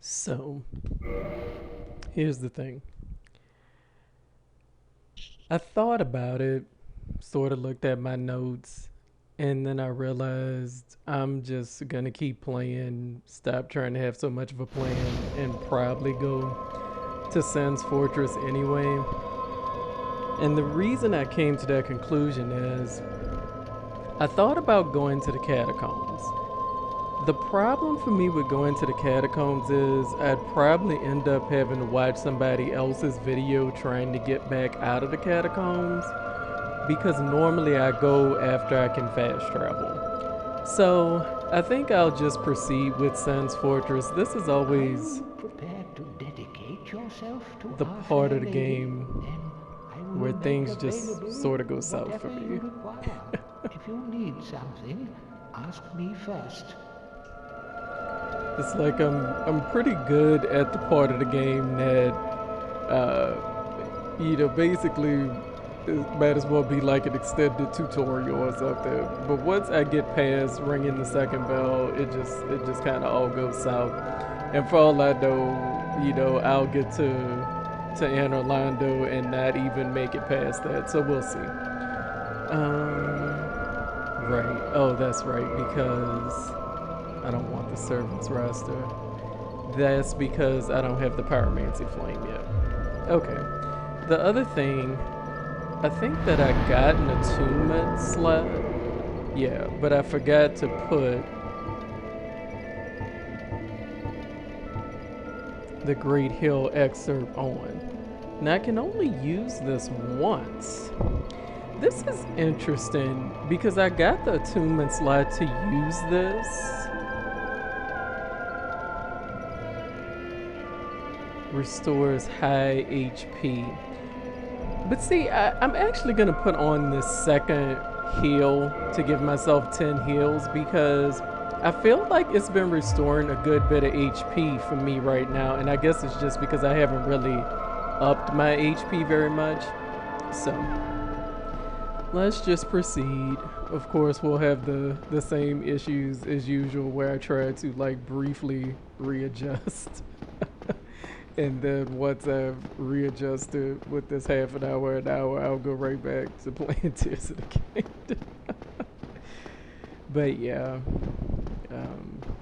So, here's the thing. I thought about it, sort of looked at my notes, and then I realized I'm just gonna keep playing, stop trying to have so much of a plan, and probably go to Sans Fortress anyway. And the reason I came to that conclusion is I thought about going to the catacombs. The problem for me with going to the catacombs is I'd probably end up having to watch somebody else's video trying to get back out of the catacombs because normally I go after I can fast travel. So I think I'll just proceed with Sans Fortress. This is always prepared to dedicate yourself to the our part fair of the lady, game then I will where make things just available sort of go south for whatever me. you require. If you need something, ask me first. It's like I'm pretty good at the part of the game that uh, basically it might as well be like an extended tutorial or something. But once I get past ringing the second bell, it just kind of all goes south. And for all I know, I'll get to Anne Orlando and not even make it past that. So we'll see. Right. Oh, that's right because I don't want the servants roster. That's because I don't have the pyromancy flame yet. Okay. The other thing, I think that I got an attunement slot. Yeah, but I forgot to put the Great Hill excerpt on. Now I can only use this once. This is interesting because I got the attunement slot to use this. Restores high HP. But see, I'm actually going to put on this second heal to give myself 10 heals because I feel like it's been restoring a good bit of HP for me right now. And I guess it's just because I haven't really upped my HP very much. So, let's just proceed. Of course, we'll have the same issues as usual where I try to like briefly readjust. And then once I've readjusted with this half an hour, I'll go right back to playing Tears of the Kingdom. But yeah,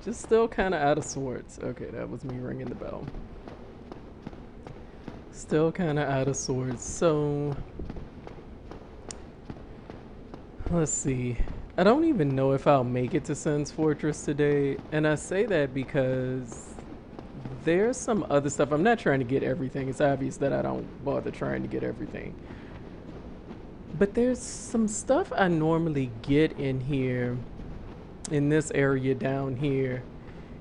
just still kind of out of sorts. Okay, that was me ringing the bell. Still kind of out of sorts. So, let's see. I don't even know if I'll make it to Sans Fortress today. And I say that because there's some other stuff. I'm not trying to get everything. It's obvious that I don't bother trying to get everything. But there's some stuff I normally get in here, in this area down here.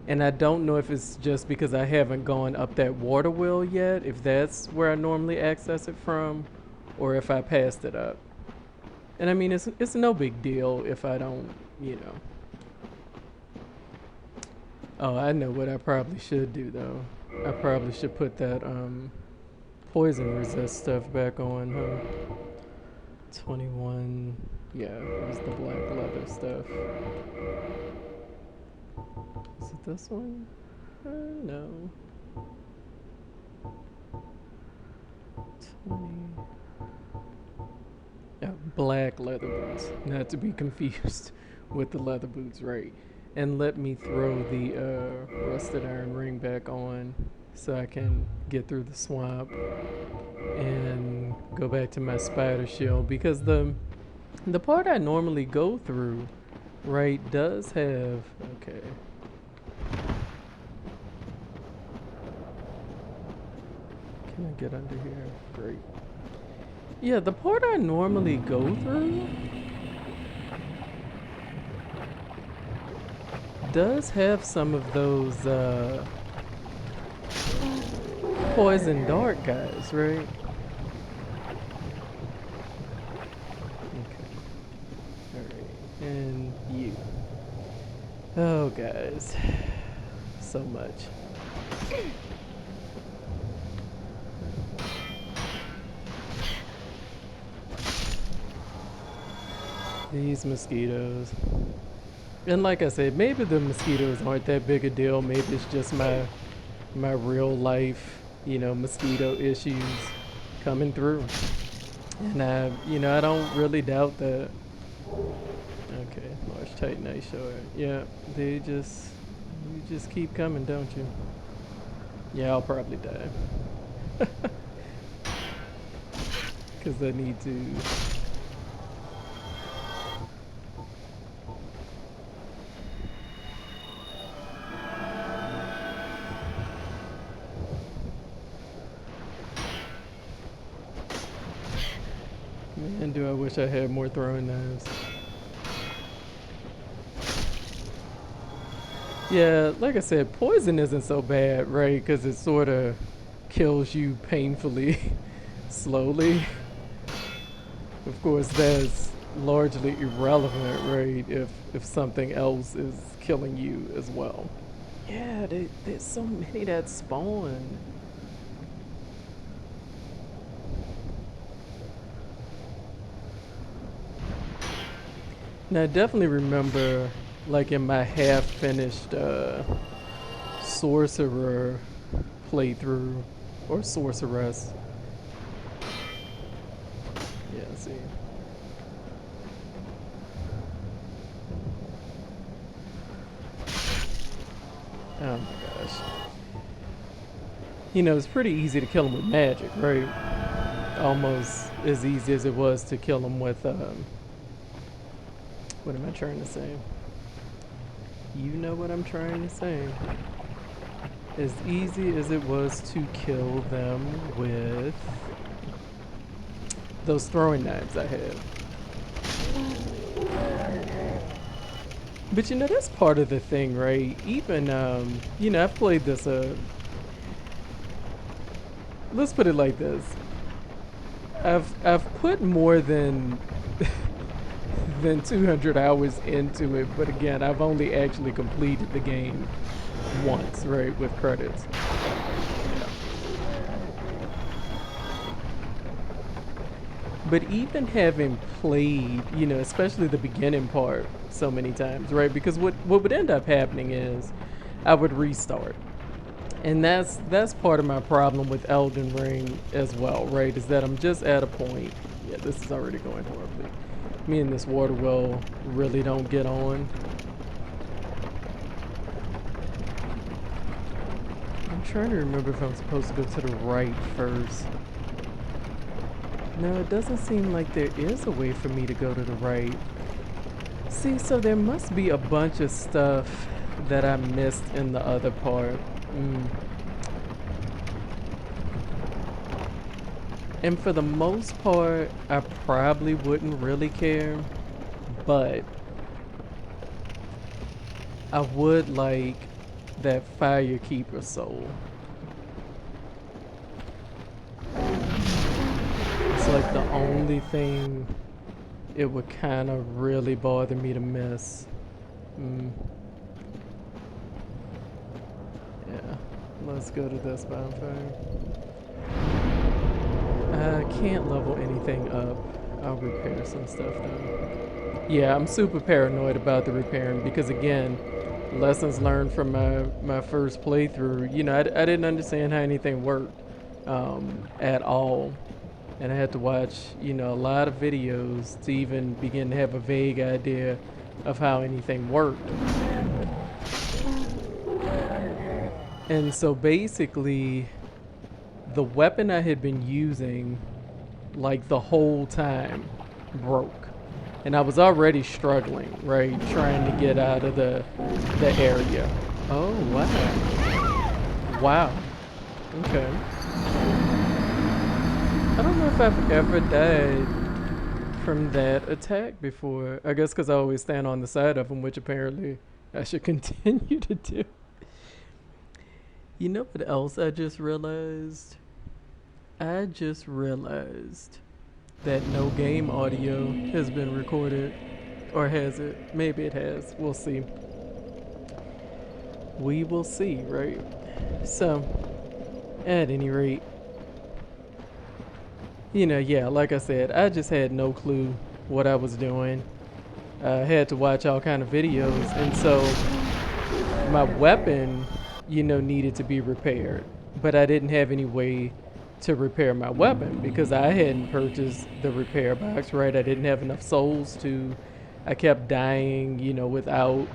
And I don't know if it's just because I haven't gone up that water wheel yet, if that's where I normally access it from, or if I passed it up. And I mean, it's no big deal if I don't. Oh, I know what I probably should do though. I probably should put that poison resist stuff back on, huh? 21. Yeah, it was the black leather stuff. Is it this one? No. 20. Yeah, black leather boots. Not to be confused with the leather boots, right? And let me throw the rusted iron ring back on so I can get through the swamp and go back to my spider shield because the part I normally go through, right, does have okay. Can I get under here? Great. Yeah, the part I normally go through does have some of those poison dart guys, right? Okay. Alright. And you. Oh, guys. So much. These mosquitoes. And like I said, maybe the mosquitoes aren't that big a deal. Maybe it's just my my real life, mosquito issues coming through. And I don't really doubt that. Okay, large, tight, nice, short. Yeah, you just keep coming, don't you? Yeah, I'll probably die. Because I need to. Man, do I wish I had more throwing knives. Yeah, like I said, poison isn't so bad, right? Because it sort of kills you painfully, slowly. Of course, that's largely irrelevant, right? If something else is killing you as well. Yeah, there's so many that spawn. Now, I definitely remember, like in my half-finished sorcerer playthrough, or sorceress. Yeah, see. Oh my gosh. It's pretty easy to kill them with magic, right? Almost as easy as it was to kill them with, what am I trying to say? You know what I'm trying to say. As easy as it was to kill them with those throwing knives I had. But that's part of the thing, right? Even, I've played this, let's put it like this. I've put more than 200 hours into it, but again, I've only actually completed the game once, right, with credits. But even having played, especially the beginning part so many times, right? Because what would end up happening is I would restart. And that's part of my problem with Elden Ring as well, right? Is that I'm just at a point. Yeah, this is already going horribly. Me and this water well really don't get on. I'm trying to remember if I'm supposed to go to the right first. No, it doesn't seem like there is a way for me to go to the right. See, so there must be a bunch of stuff that I missed in the other part. And for the most part, I probably wouldn't really care, but I would like that Firekeeper soul. It's like the only thing it would kind of really bother me to miss. Yeah, let's go to this bonfire. I can't level anything up. I'll repair some stuff though. Yeah, I'm super paranoid about the repairing because again, lessons learned from my first playthrough. I didn't understand how anything worked at all. And I had to watch, a lot of videos to even begin to have a vague idea of how anything worked. And so basically, the weapon I had been using, like the whole time, broke. And I was already struggling, right? Trying to get out of the area. Oh, wow. Wow. Okay. I don't know if I've ever died from that attack before. I guess because I always stand on the side of them, which apparently I should continue to do. You know what else I just realized? I just realized that no game audio has been recorded. Or has it? Maybe it has. We'll see. We will see, right? So, at any rate, yeah, like I said, I just had no clue what I was doing. I had to watch all kind of videos, and so my weapon needed to be repaired. But I didn't have any way to repair my weapon because I hadn't purchased the repair box, right? I didn't have enough souls to. I kept dying, without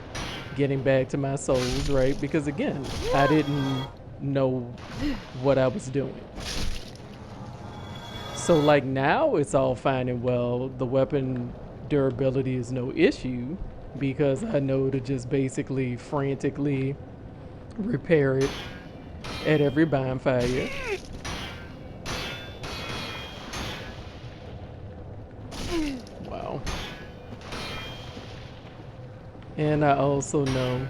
getting back to my souls, right? Because again, I didn't know what I was doing. So, like, now it's all fine and well. The weapon durability is no issue because I know to just basically frantically repair it at every bonfire. Wow. And I also know.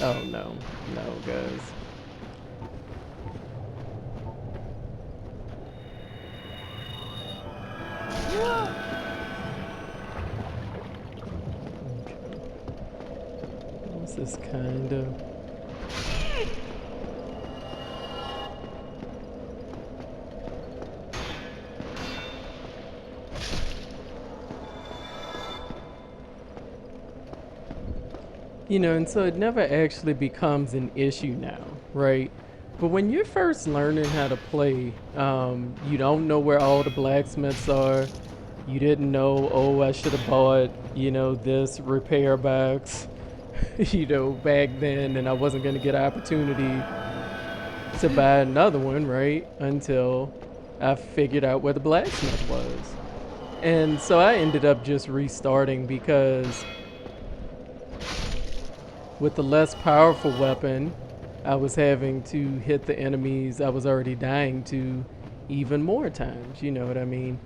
Oh no, no, guys. Okay. This is kind of. And so it never actually becomes an issue now, right? But when you're first learning how to play, you don't know where all the blacksmiths are. You didn't know, oh, I should have bought, this repair box, back then, and I wasn't going to get an opportunity to buy another one, right? Until I figured out where the blacksmith was. And so I ended up just restarting because with the less powerful weapon, I was having to hit the enemies I was already dying to even more times, you know what I mean?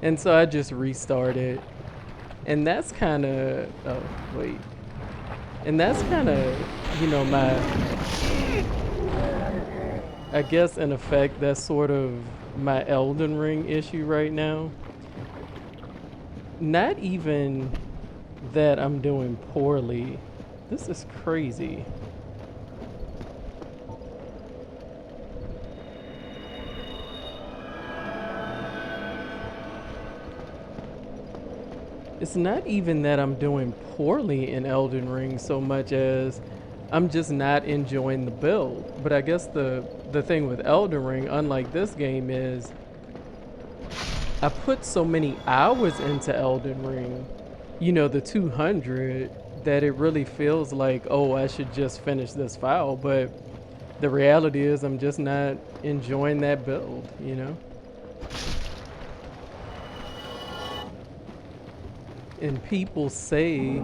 And so I just restarted. And that's kind of, oh, wait. And that's kind of, my, I guess in effect, that's sort of my Elden Ring issue right now. Not even that I'm doing poorly. This is crazy. It's not even that I'm doing poorly in Elden Ring so much as I'm just not enjoying the build. But I guess the thing with Elden Ring, unlike this game, is I put so many hours into Elden Ring, the 200, that it really feels like, oh, I should just finish this file. But the reality is I'm just not enjoying that build. And people say,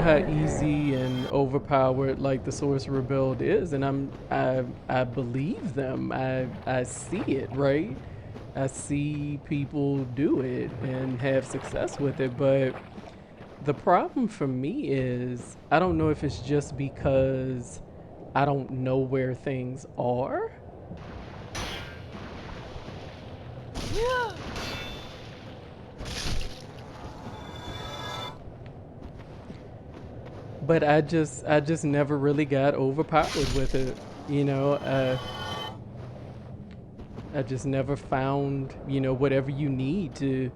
how easy and overpowered like the sorcerer build is, and I believe them. I see it, right? I see people do it and have success with it, but the problem for me is I don't know if it's just because I don't know where things are. But I just never really got overpowered with it. I just never found, whatever you need to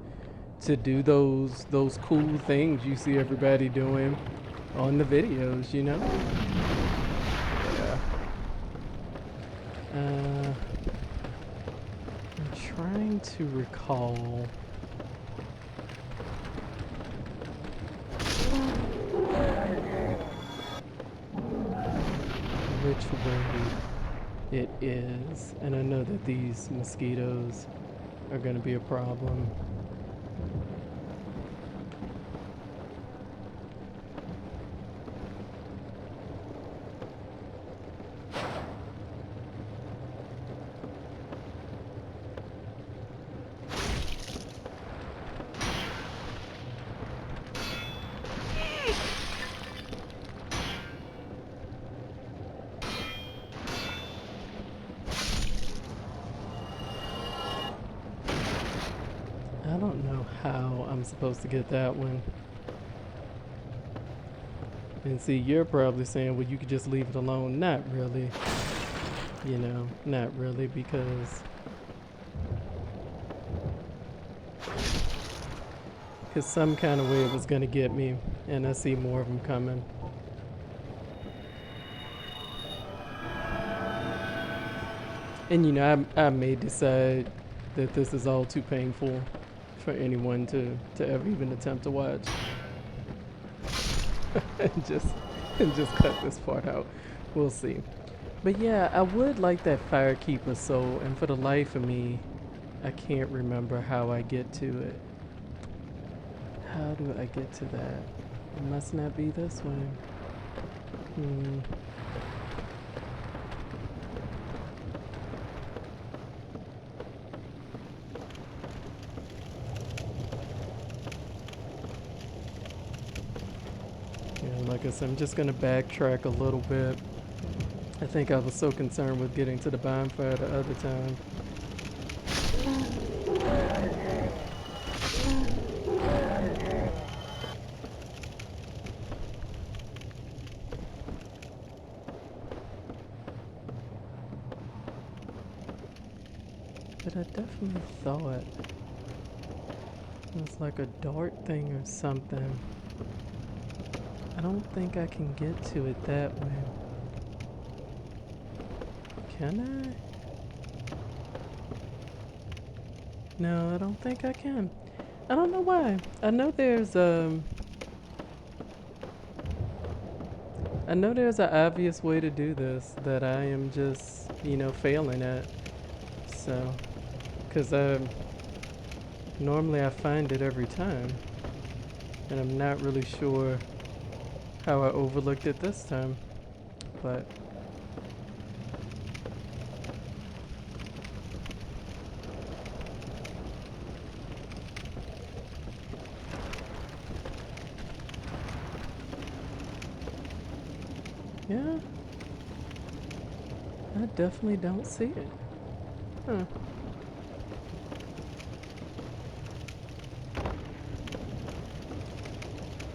do those cool things you see everybody doing on the videos. Yeah. I'm trying to recall. Which way it is, and I know that these mosquitoes are going to be a problem. I don't know how I'm supposed to get that one. And see, you're probably saying, well, you could just leave it alone. Not really. Not really, because some kind of way it was going to get me, and I see more of them coming. And I may decide that this is all too painful for anyone to ever even attempt to watch. and just and just cut this part out. We'll see. But yeah, I would like that Firekeeper soul, and for the life of me, I can't remember how I get to it. How do I get to that? It must not be this way. Yeah, like I said, I'm just gonna backtrack a little bit. I think I was so concerned with getting to the bonfire the other time. But I definitely thought it was like a dart thing or something. I don't think I can get to it that way. Can I? No, I don't think I can. I don't know why. I know there's an obvious way to do this that I am just, failing at. So, because normally I find it every time, and I'm not really sure how I overlooked it this time, but yeah, I definitely don't see it. Huh.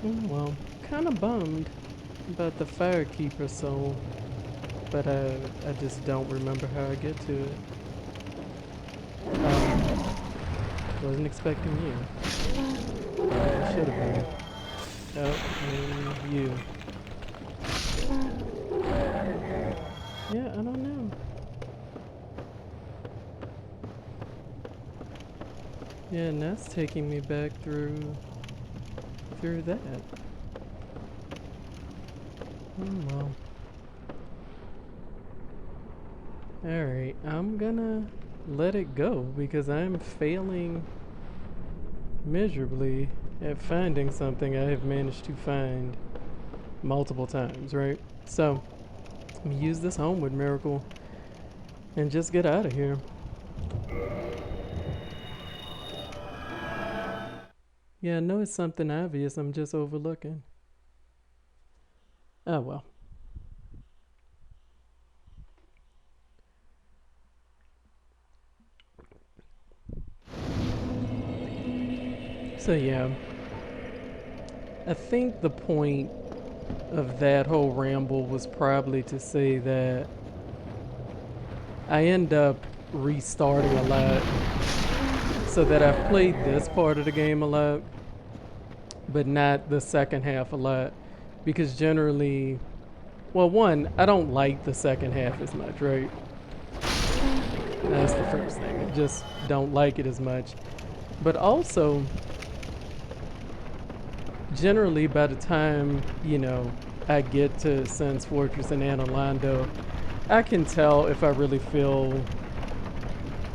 Well, kind of bummed about the Firekeeper soul, but I just don't remember how I get to it. Wasn't expecting you. I should have been. Oh, and you. Yeah, I don't know. Yeah, and that's taking me back through that. Oh well. Alright, I'm gonna let it go because I'm failing miserably at finding something I have managed to find multiple times, right? So, I'm gonna use this homeward miracle and just get out of here. Yeah, I know it's something obvious I'm just overlooking. Oh well. So yeah, I think the point of that whole ramble was probably to say that I end up restarting a lot so that I've played this part of the game a lot, but not the second half a lot. Because generally, well, one, I don't like the second half as much, right? That's the first thing. I just don't like it as much. But also, generally, by the time, I get to Sun's Fortress and Anilando, I can tell if I really feel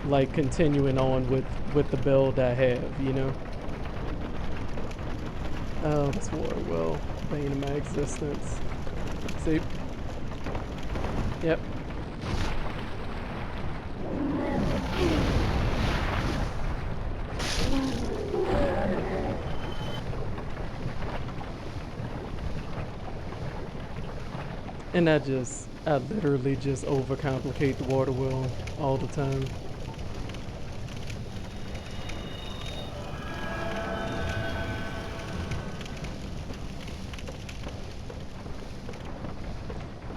like continuing on with the build I have. Oh, this water well, bane of my existence. See? Yep. And I literally just overcomplicate the water wheel all the time.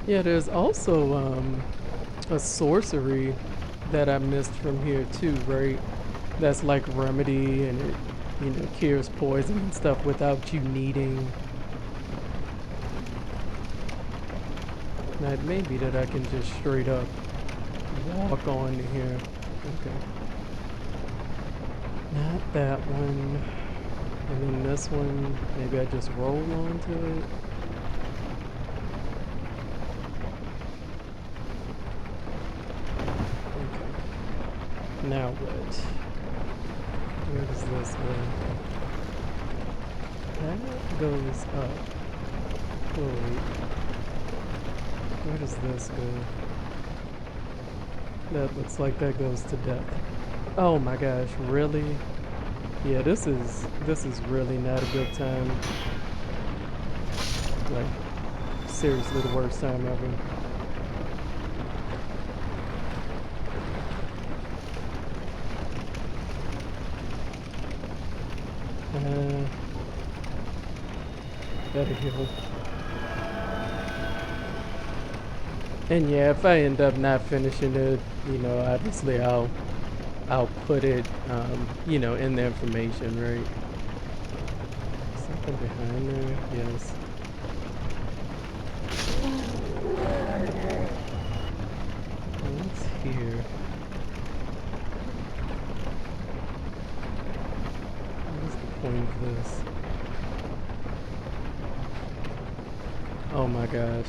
Yeah, there's also a sorcery that I missed from here too, right? That's like remedy and it, cures poison and stuff without you needing. Now it may be that I can just straight up walk on here. Okay. Not that one. And then this one, maybe I just roll onto it. Okay. Now what? Where does this go? That goes up. Oh, wait. Where does this go? That looks like that goes to death. Oh my gosh, really? Yeah, this is really not a good time. Like, seriously the worst time ever. Better heal. And yeah, if I end up not finishing it, you know, obviously I'll put it, you know, in the information, right? Something behind there, yes. What's here? What is the point of this? Oh my gosh.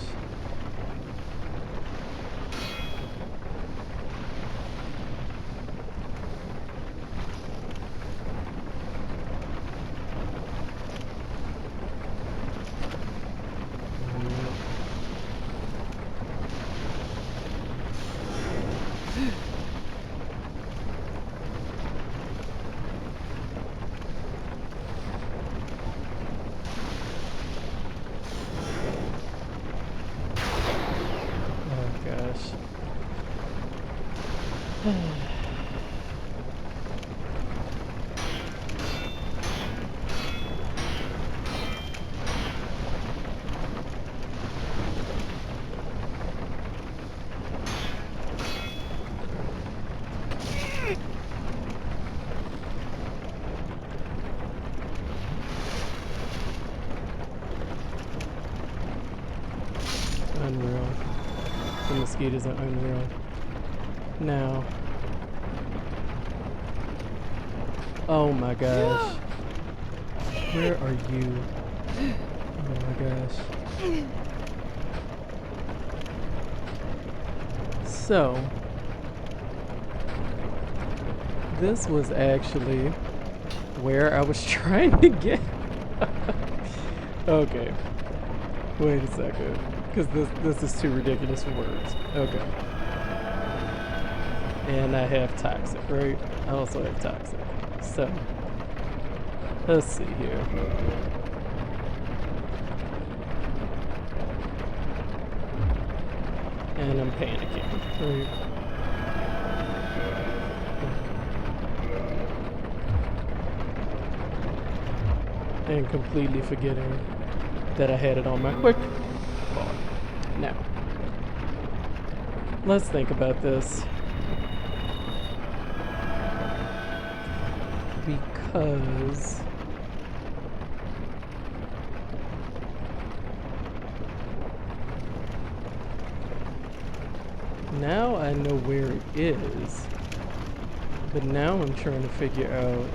Oh gosh. Unreal. The mosquitoes are unreal. Now. Oh my gosh. Where are you? Oh my gosh. So, this was actually where I was trying to get. Okay. Wait a second. Because this is too ridiculous for words. Okay. And I have toxic, right? I also have toxic. So, let's see here. And I'm panicking, right? And completely forgetting that I had it on my quick bar. Now, let's think about this. Because now I know where it is, but now I'm trying to figure out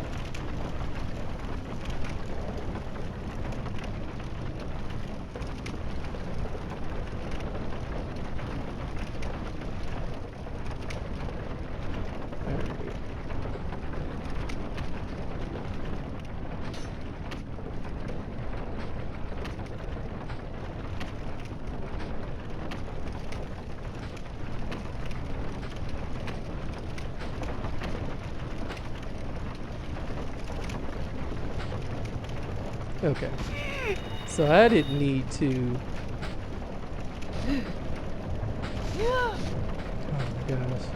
okay. So I didn't need to. Oh my gosh.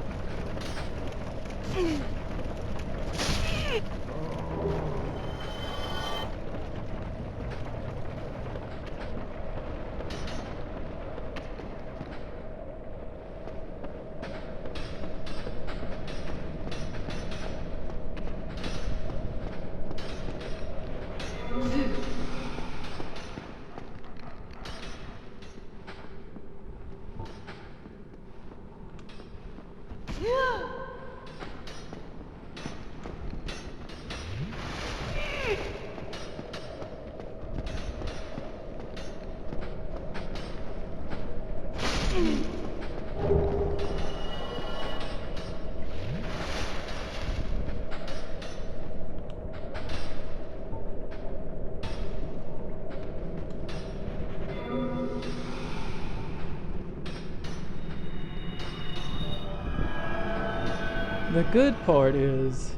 The good part is,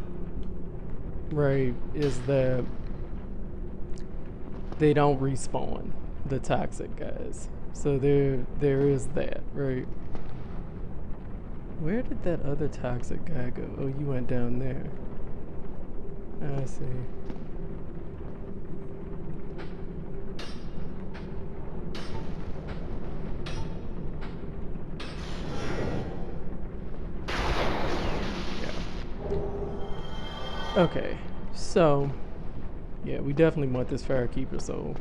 right, is that they don't respawn, the toxic guys. So there is that, right? Where did that other toxic guy go? Oh, you went down there. I see. Okay, so yeah, we definitely want this Firekeeper soul.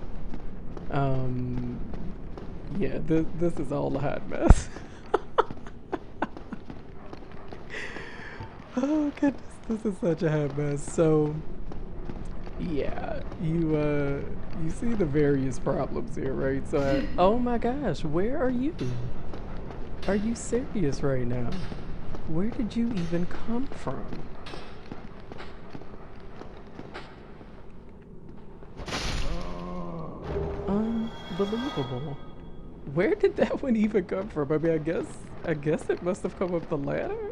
Yeah, this is all a hot mess. Oh goodness, this is such a hot mess. So yeah, you see the various problems here, right? So oh my gosh, where are you? Are you serious right now? Where did you even come from? Unbelievable. Where did that one even come from? I mean, I guess it must have come up the ladder.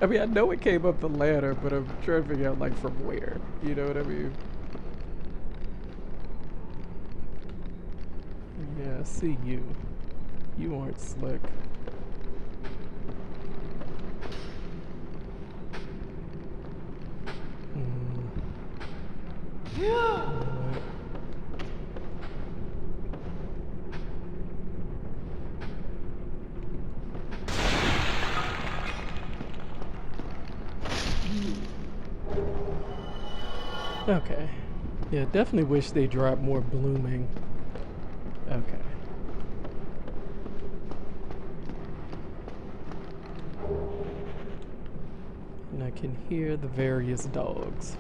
I mean, I know it came up the ladder, but I'm trying to figure out like from where. You know what I mean? Yeah, I see you. You aren't slick. You know what? Okay. Yeah, definitely wish they dropped more blooming. Okay. And I can hear the various dogs.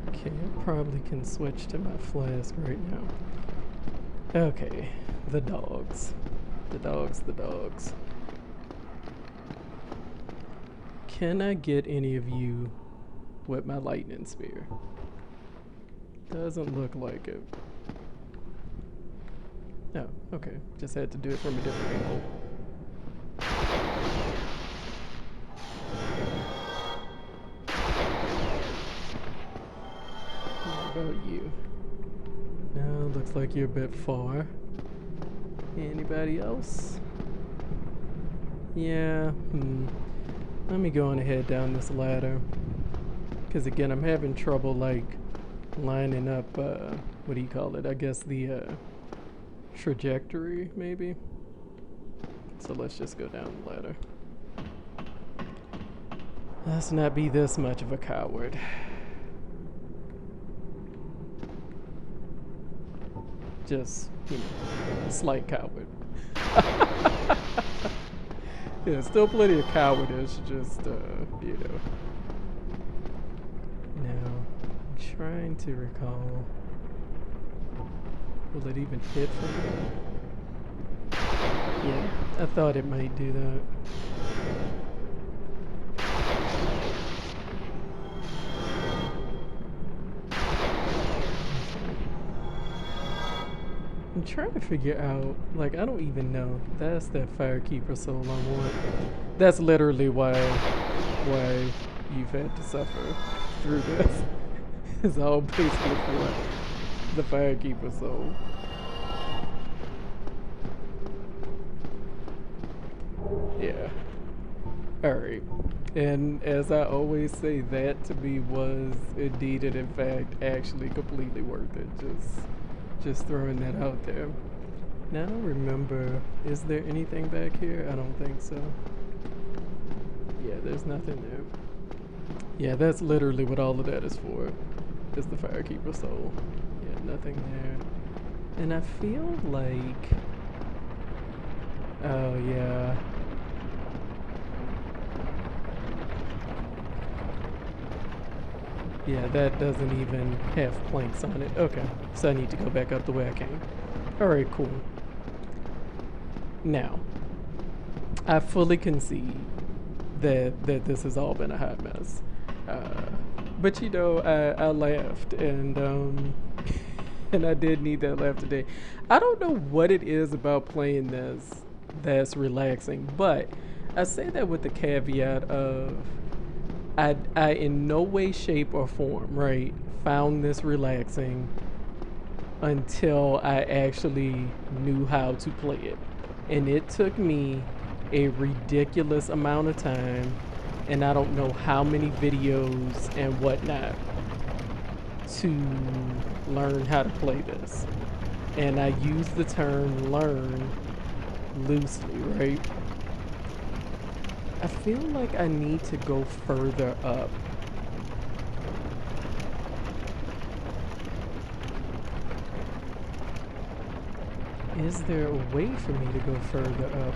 Okay, I probably can switch to my flask right now. Okay, the dogs. The dogs, the dogs. Can I get any of you with my lightning spear? Doesn't look like it. No, okay. Just had to do it from a different angle. What about you? No, looks like you're a bit far. Anybody else? Yeah, let me go on ahead down this ladder. Because again, I'm having trouble, like, lining up, what do you call it? I guess the, trajectory, maybe? So let's just go down the ladder. Let's not be this much of a coward. Just, you know, slight coward. Yeah, still plenty of cowardice, just, you know. Now, I'm trying to recall. Will it even hit from there? Yeah, I thought it might do that. I'm trying to figure out, like, I don't even know. That's that Firekeeper soul I want. That's literally why you've had to suffer through this. It's all basically for the Firekeeper soul. Yeah. Alright. And as I always say, that to me was indeed and in fact actually completely worth it. Just throwing that out there. Now I don't remember, is there anything back here? I don't think so. Yeah, there's nothing there. Yeah, that's literally what all of that is for. Is the Firekeeper soul. Yeah, nothing there. And I feel like, oh yeah. Yeah, that doesn't even have planks on it. Okay, so I need to go back up the way I came. Alright, cool. Now, I fully concede that this has all been a hot mess. Uh, but you know, I laughed and and I did need that laugh today. I don't know what it is about playing this that's relaxing, but I say that with the caveat of I in no way, shape, or form, right, found this relaxing until I actually knew how to play it. And it took me a ridiculous amount of time, and I don't know how many videos and whatnot to learn how to play this. And I use the term learn loosely, right? I feel like I need to go further up. Is there a way for me to go further up?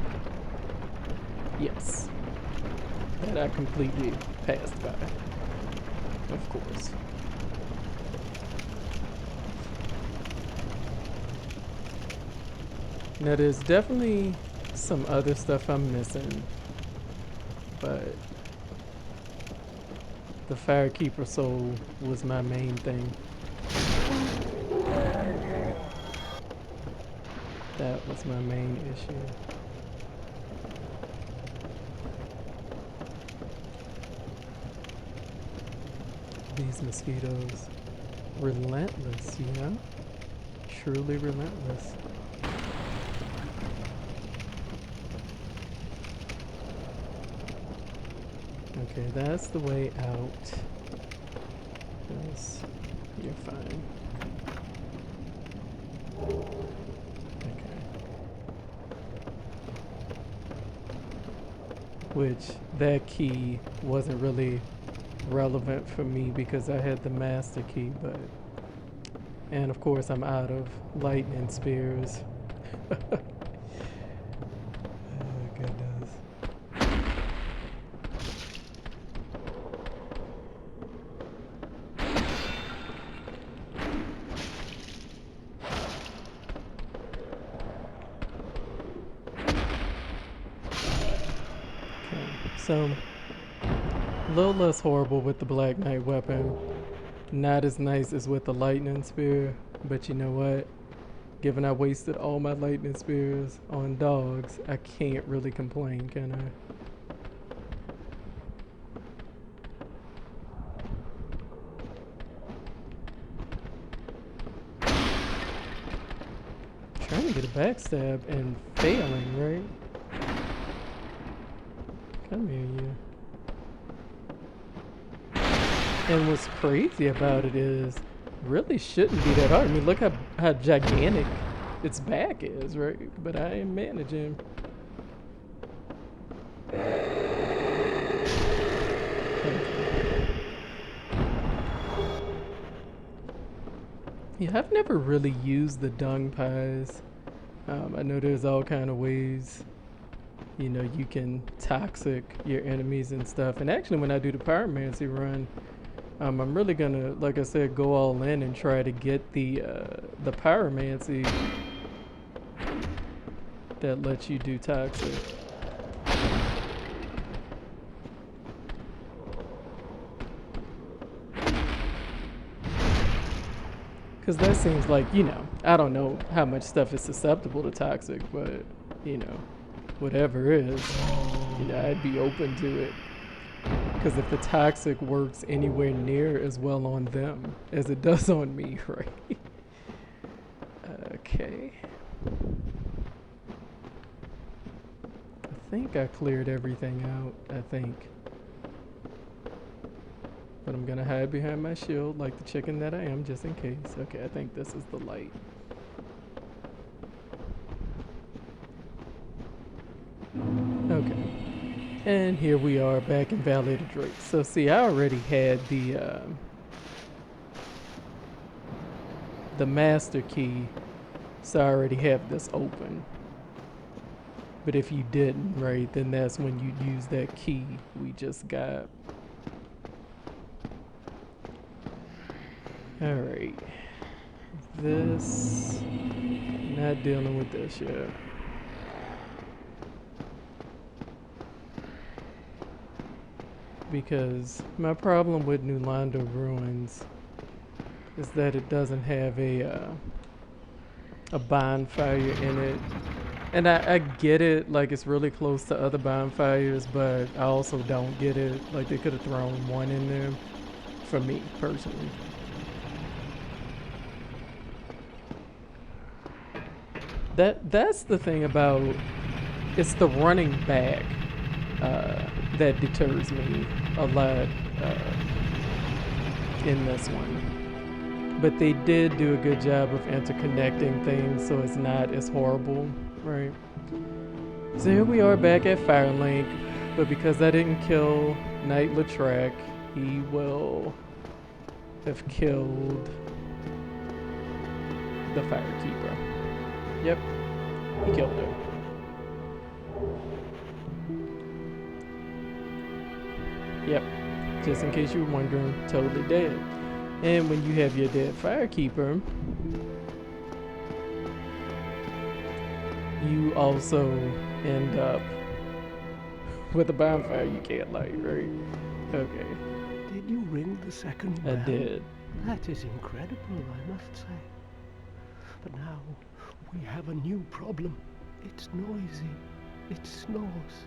Yes. That I completely passed by. Of course. Now there's definitely some other stuff I'm missing, but the Firekeeper soul was my main thing. That was my main issue. These mosquitoes. Relentless, you know? Truly relentless. Okay, that's the way out. Yes, you're fine. Okay. Which, that key wasn't really relevant for me because I had the master key, but... And of course I'm out of lightning spears. Oh goodness. Okay, so a little less horrible with the Black Knight weapon. Not as nice as with the lightning spear, but you know what? Given I wasted all my lightning spears on dogs, I can't really complain, can I? Trying to get a backstab and failing, right? Come here, you. And what's crazy about it is, really shouldn't be that hard. I mean, look how gigantic its back is, right? But I am managing. Yeah, I've never really used the dung pies. I know there's all kind of ways, you know, you can toxic your enemies and stuff. And actually, when I do the pyromancy run, I'm really gonna, like I said, go all in and try to get the pyromancy that lets you do toxic. Because that seems like, you know, I don't know how much stuff is susceptible to toxic, but, you know, whatever is, you know, I'd be open to it. Because if the toxic works anywhere near as well on them as it does on me, right? Okay. I think I cleared everything out, I think. But I'm gonna hide behind my shield like the chicken that I am, just in case. Okay, I think this is the light. Okay. And here we are back in Valley of the Drake. So see, I already had the master key, so I already have this open. But if you didn't, right, then that's when you use that key we just got. Alright. This... Not dealing with this yet. Because my problem with Nulando Ruins is that it doesn't have a bonfire in it. And I get it, like it's really close to other bonfires, but I also don't get it. Like they could have thrown one in there for me personally. That's the thing about it's the running back that deters me a lot in this one. But they did do a good job of interconnecting things so it's not as horrible, right? So here we are back at Firelink, but because I didn't kill Knight Latrec, he will have killed the Firekeeper. Yep, he killed her. Yep, just in case you were wondering, totally dead. And when you have your dead Firekeeper, you also end up with a bonfire you can't light, right? Okay. Did you ring the second bell? I did. That is incredible, I must say. But now we have a new problem. It's noisy, it snores,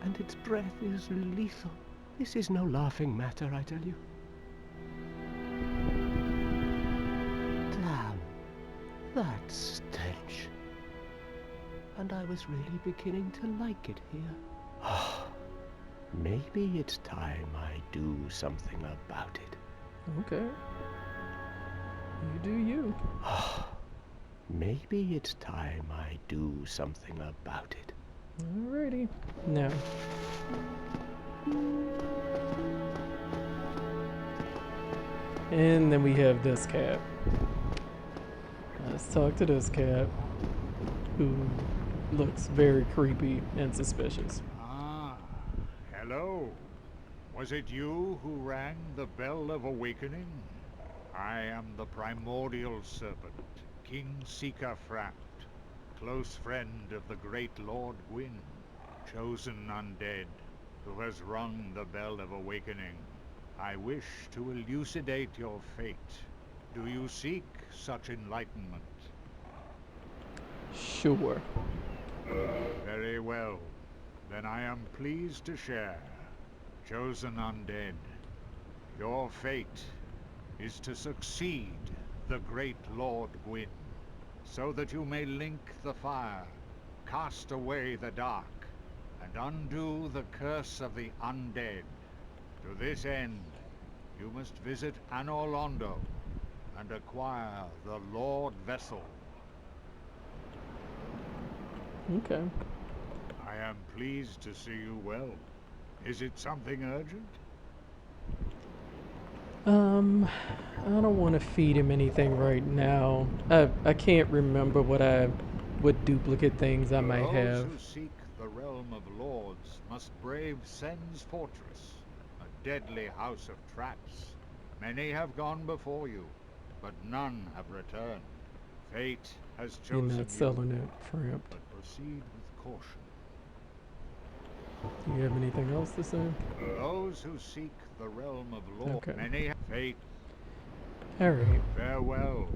and its breath is lethal. This is no laughing matter, I tell you. Damn, that stench. And I was really beginning to like it here. Maybe it's time I do something about it. Okay. You do you. Maybe it's time I do something about it. Alrighty. Now. And then we have this cat. Let's talk to this cat, who looks very creepy and suspicious. Ah, hello. Was it you who rang the bell of awakening? I am the primordial serpent, King Seeker Frapt, close friend of the great Lord Gwyn, chosen undead, who has rung the bell of awakening. I wish to elucidate your fate. Do you seek such enlightenment? Sure. Very well. Then I am pleased to share. Chosen undead, your fate is to succeed the great Lord Gwyn, so that you may link the fire, cast away the dark, and undo the curse of the undead. To this end, you must visit Anor Londo and acquire the Lord Vessel. Okay. I am pleased to see you well. Is it something urgent? I don't want to feed him anything right now. I can't remember what duplicate things I might have. Those who seek the realm of lords must brave Sen's fortress, a deadly house of traps. Many have gone before you, but none have returned. Fate has You're chosen not selling you, it, Framp. but proceed with caution. Do you have anything else to say? Those who seek the realm of lords, Okay. many have fate. Alright. Farewell,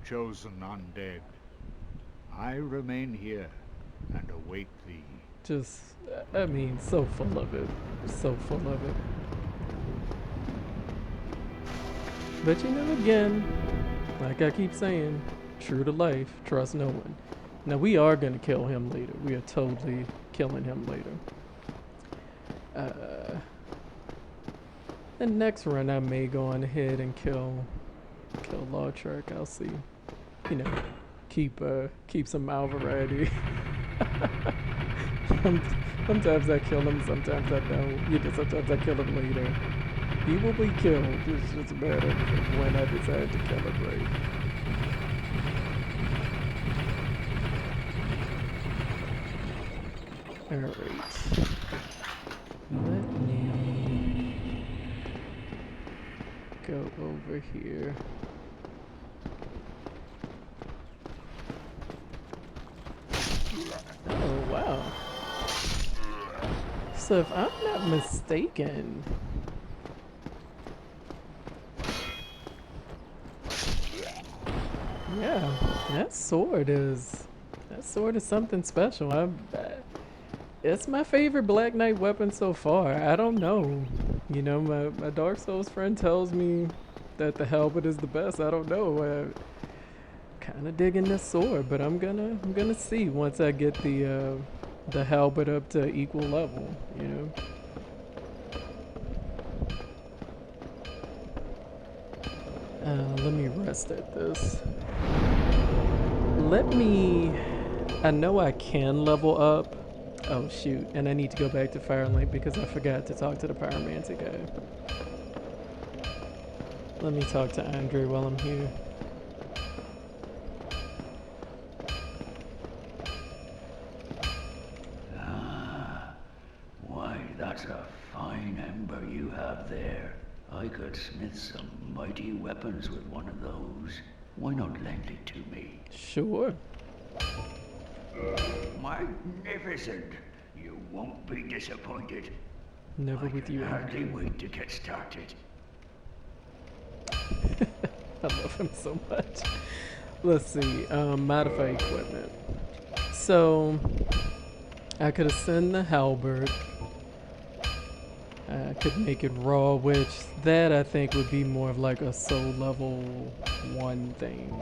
chosen undead. I remain here and await thee. Just, I mean, so full of it. So full of it. But you know, again, like I keep saying, true to life, trust no one. Now, we are going to kill him later. We are totally killing him later. The next run, I may go on ahead and kill Lautrec. I'll see. You know, keep some Mal variety. Sometimes I kill him, sometimes I don't. You know, sometimes I kill him later. He will be killed. It's just a matter of when I decide to kill him, right? Alright. Let me go over here. Oh, wow. So if I'm not mistaken, yeah, that sword is something special. It's my favorite Black Knight weapon so far. I don't know. You know, my Dark Souls friend tells me that the halberd is the best. I don't know. Kind of digging this sword, but I'm gonna see once I get the halberd up to equal level. You know. Let me rest at this. Let me. I know I can level up. Oh shoot! And I need to go back to Firelink because I forgot to talk to the pyromancer guy. Let me talk to Andre while I'm here. Why, that's a fine ember you have there. I could smith some mighty weapons with one of those. Why not lend it to me? Sure. Magnificent! You won't be disappointed. Never I with can you, hardly Andre. wait to get started. I love him so much. Let's see. Modify equipment. So I could ascend the halberd. I could make it raw, which that I think would be more of like a soul level 1 thing.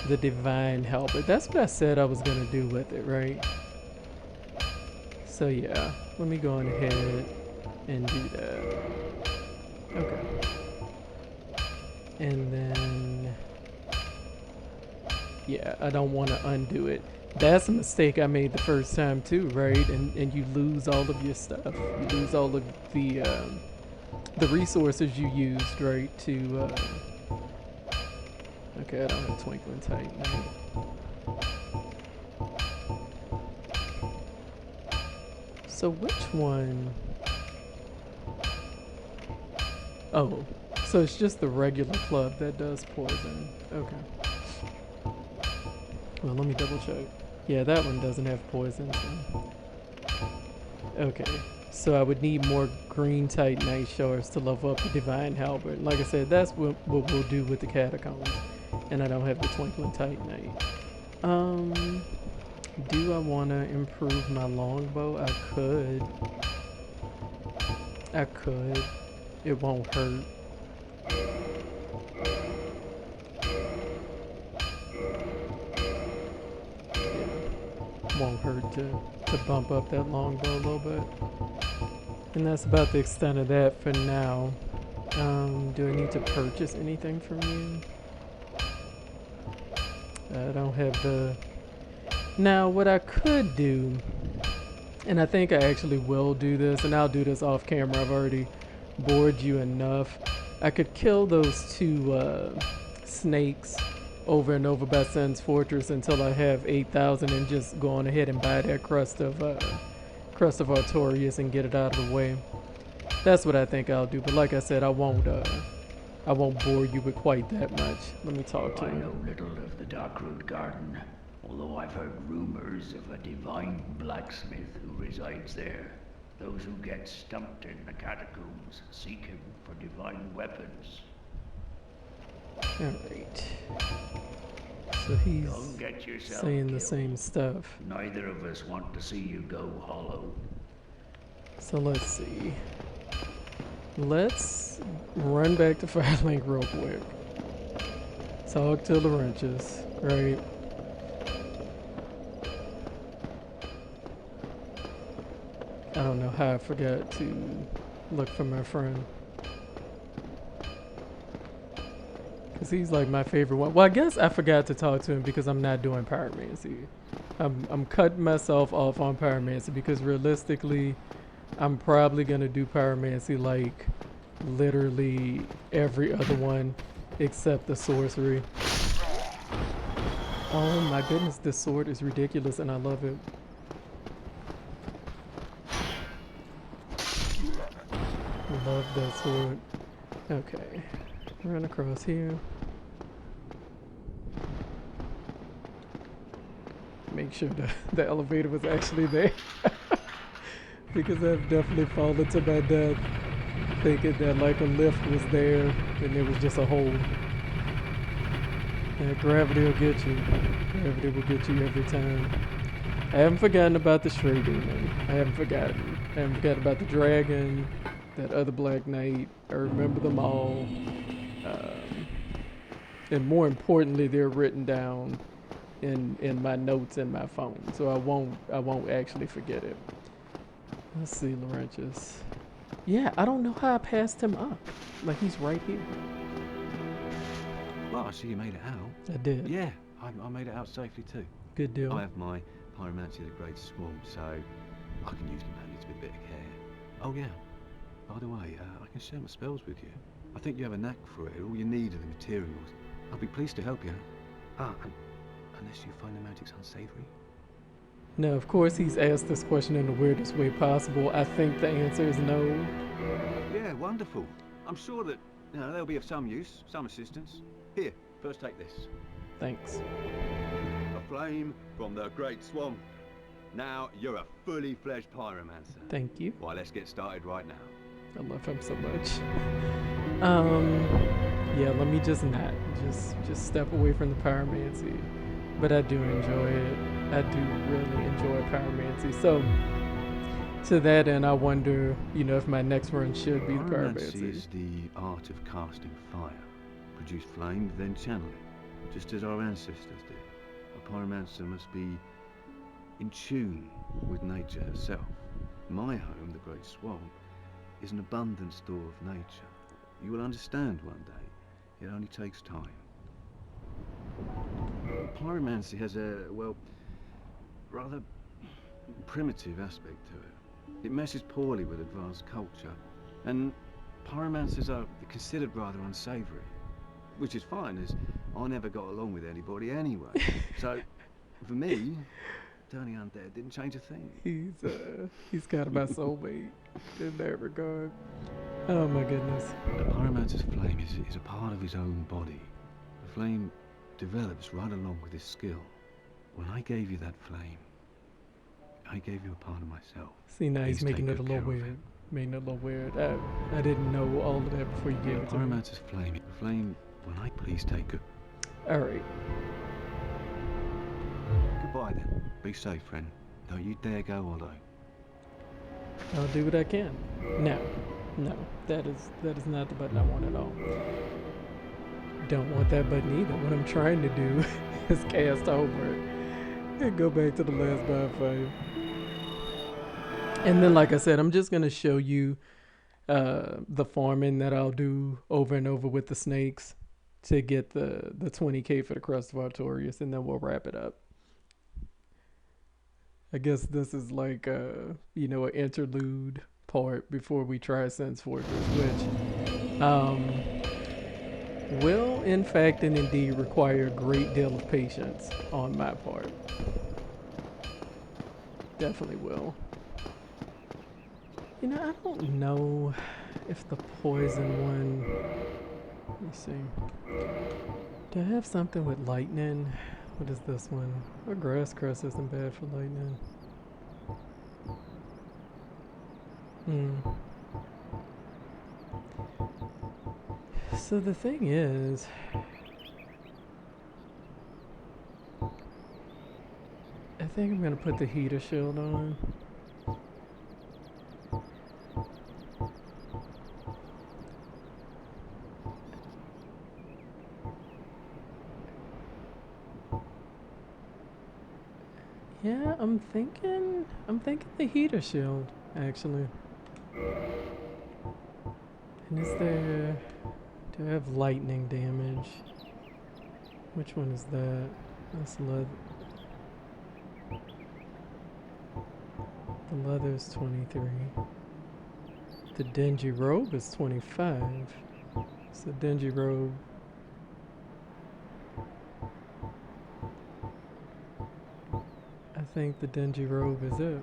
The divine halberd. That's what I said I was gonna do with it, right? So yeah, let me go on ahead and do that. Okay. And then, yeah, I don't want to undo it. That's a mistake I made the first time too, right? And you lose all of your stuff. You lose all of the resources you used, right? To okay, I don't have Twinkling Titanite. So which one? Oh, so it's just the regular club that does poison. Okay. Well, let me double check. Yeah, that one doesn't have poison. So. Okay. So I would need more green Titanite shards to level up the Divine Halberd. And like I said, that's what we'll do with the Catacombs. And I don't have the Twinkling Titanite. Do I want to improve my longbow? I could. I could. It won't hurt. Won't hurt to bump up that longbow a little bit. And that's about the extent of that for now. Do I need to purchase anything from you? I don't have the... Now, what I could do, and I think I actually will do this, and I'll do this off camera, I've already bored you enough. I could kill those two snakes over and over by Sun's Fortress until I have 8,000 and just go on ahead and buy that crust of Artorias and get it out of the way. That's what I think I'll do, but like I said, I won't bore you with quite that much. Let me talk to I him. know little of the Darkroot Garden, although I've heard rumors of a divine blacksmith who resides there. Those who get stumped in the catacombs seek him for divine weapons. Alright. So he's Don't get yourself saying the killed. same stuff. Neither of us want to see you go hollow. So let's see. Let's run back to Firelink real quick. Talk to the wrenches, right? I don't know how I forgot to look for my friend. Because he's like my favorite one. Well, I guess I forgot to talk to him because I'm not doing pyromancy. I'm cutting myself off on pyromancy because realistically, I'm probably going to do pyromancy like literally every other one except the sorcery. Oh my goodness, this sword is ridiculous and I love it. Love that sword. Okay. Run across here. make sure the elevator was actually there. Because I've definitely fallen to my death thinking that like a lift was there and it was just a hole. Yeah, gravity will get you. Gravity will get you every time. I haven't forgotten about the Stray Demon. I haven't forgotten. I haven't forgotten about the dragon, that other Black Knight. I remember them all. And more importantly, they're written down in my notes in my phone, so I won't actually forget it. Let's see, Laurentius. Yeah, I don't know how I passed him up. Like he's right here. Well, I see you made it out. I did. Yeah, I made it out safely too. Good deal. I have my pyromancy of the Great Swamp, so I can usually manage with a bit of care. Oh yeah, by the way, I can share my spells with you. I think you have a knack for it. All you need are the materials. I'll be pleased to help you. Unless you find the magic's unsavory. Now, of course, he's asked this question in the weirdest way possible. I think the answer is no. Yeah, wonderful. I'm sure that they'll be of some use, some assistance. Here, first take this. Thanks. A flame from the Great Swamp. Now you're a fully fledged pyromancer. Thank you. Why, let's get started right now. I love him so much. Yeah, let me just not. Just step away from the pyromancy. But I do enjoy it. I do really enjoy pyromancy. So, to that end, I wonder, if my next run should be the pyromancy. Is the art of casting fire. Produce flame, then channel it, just as our ancestors did. A pyromancer must be in tune with nature herself. My home, the Great Swamp, is an abundant store of nature. You will understand one day. It only takes time. Pyromancy has a, well, rather primitive aspect to it. It meshes poorly with advanced culture, and pyromancers are considered rather unsavory, which is fine, as I never got along with anybody anyway. So, for me, turning undead didn't change a thing. He's kind of my soulmate in that regard. Oh my goodness. A pyromancer's flame is a part of his own body. The flame develops right along with his skill. When I gave you that flame, I gave you a part of myself. See, now he's Please making take it a good little care of weird. Making it a little weird. I didn't know all of that before you gave it to me. Pyromancer's flame, when I please take good. Alright. Goodbye then. Be safe, friend. Don't you dare go hollow. I'll do what I can. No, that is not the button I want at all. Don't want that button either. What I'm trying to do is cast over and go back to the last bonfire. And then, like I said, I'm just gonna show you the farming that I'll do over and over with the snakes to get the 20k for the Crest of Artorias, and then we'll wrap it up. I guess this is like an interlude part before we try Sense Fortress, which will in fact and indeed require a great deal of patience on my part. Definitely will. I don't know if the poison one, let me see. Do I have something with lightning? What is this one? A grass crest isn't bad for lightning. So the thing is, I think I'm gonna put the heater shield on. Yeah, I'm thinking the heater shield, actually. And is there, do I have lightning damage? Which one is that? That's leather. The leather's 23. The dingy robe is 25. So dingy robe. I think the dingy robe is it.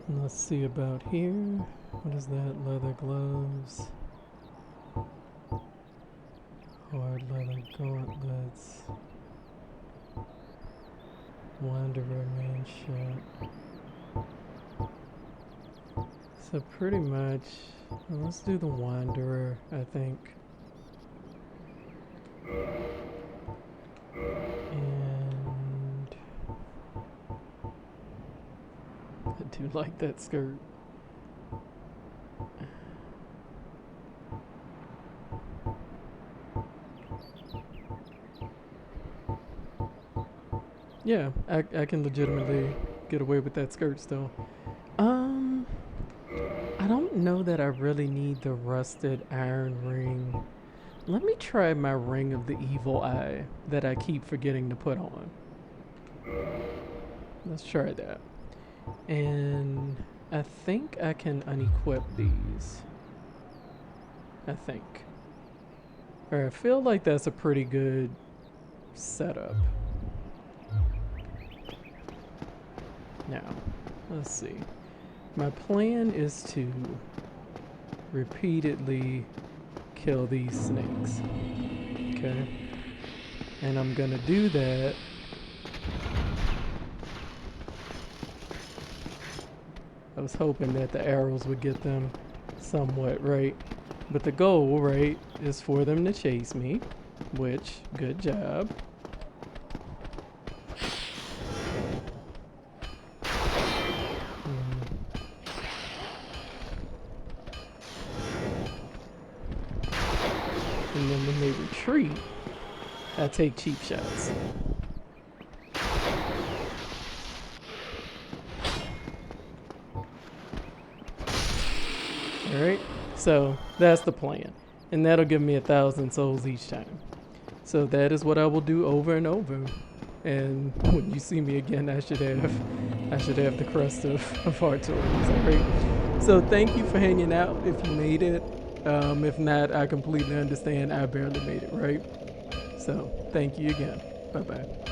And let's see about here. What is that? Leather gloves. Hard hard leather gauntlets. Wanderer manship. So pretty much, let's do the Wanderer, I think. And I do like that skirt. Yeah, I can legitimately get away with that skirt still. I don't know that I really need the rusted iron ring. Let me try my ring of the evil eye that I keep forgetting to put on. Let's try that. And I think I can unequip these. I think. Or I feel like that's a pretty good setup. Now, let's see. My plan is to repeatedly kill these snakes. Okay? And I'm gonna do that I was hoping that the arrows would get them somewhat right. But the goal, right, is for them to chase me, which, good job. And then when they retreat, I take cheap shots. Alright, so that's the plan. And that'll give me 1,000 souls each time. So that is what I will do over and over. And when you see me again, I should have the crest of Heart's Organs, alright? So thank you for hanging out if you made it. If not, I completely understand. I barely made it, right? So thank you again. Bye-bye.